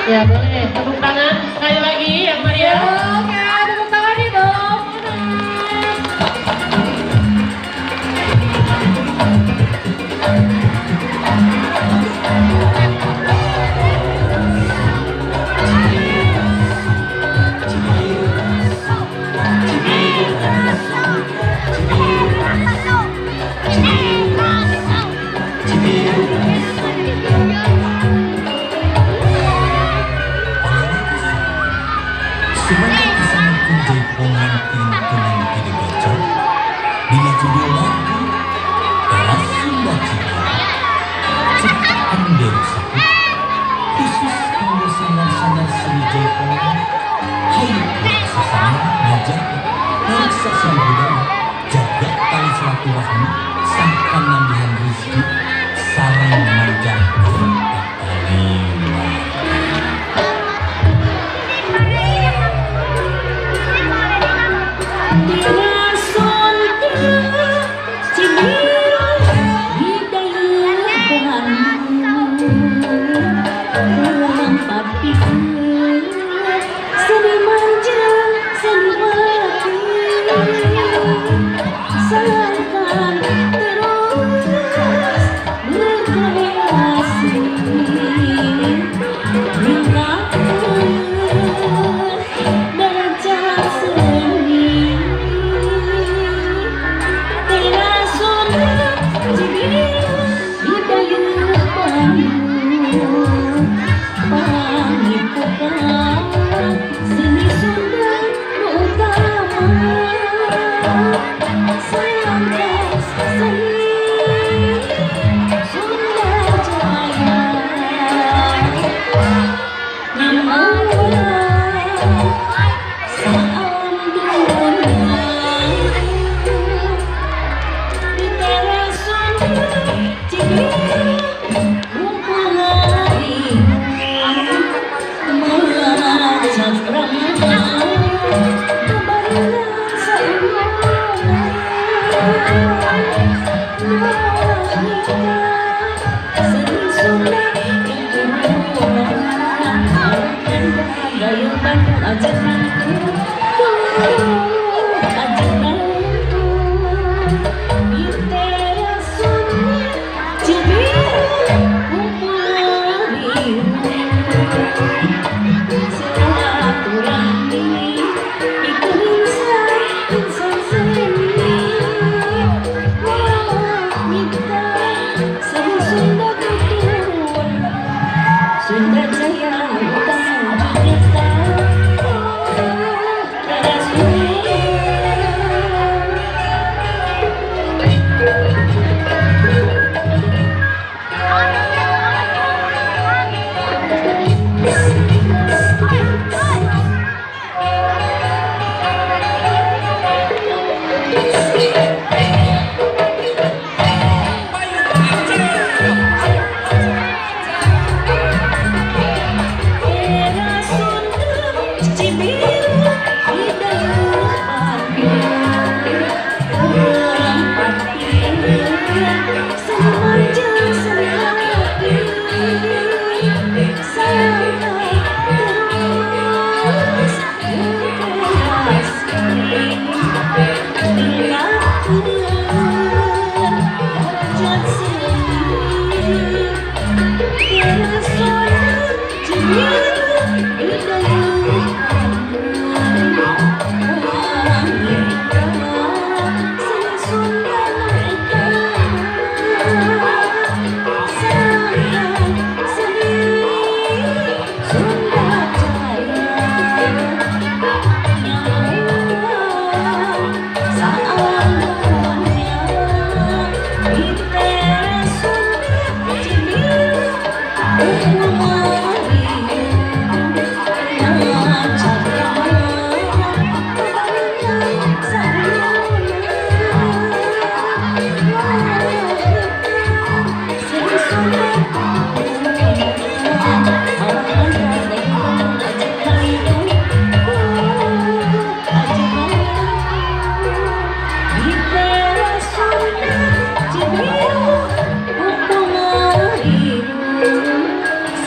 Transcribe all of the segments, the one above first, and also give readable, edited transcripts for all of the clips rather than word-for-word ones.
Ya boleh, tepuk tangan sekali lagi yang meriah. Oke, tepuk tangan nih dong. Sebagai pasangan penjaipongan Tintunan Kidegaco bila judul lagu Teras Sunda Cibira ciptaan Dewi Saput khusus kanggo sandar-sandar seni jaipongan hayu sesama menjaga bangsa seni budaya jaga tali silaturahmi sangkan nambihan rezeki sareng menjaga taliwa.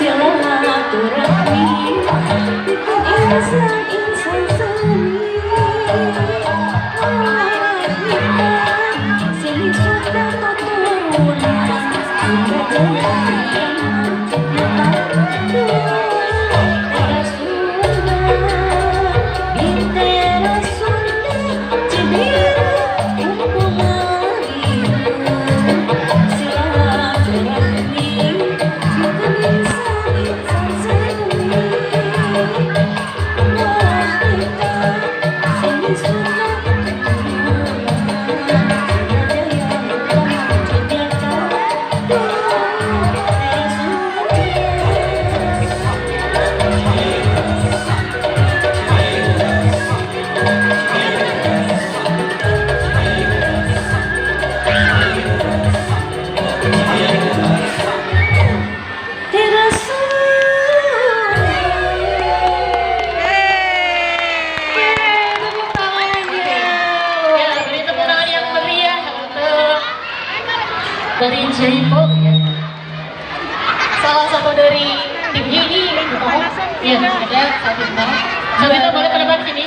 Sila Ya, beri tepuk tangan yang meriah untuk dari Jaipong ya. Salah satu dari tim ini, ya ada Sabita. Sabita boleh ke depan sini.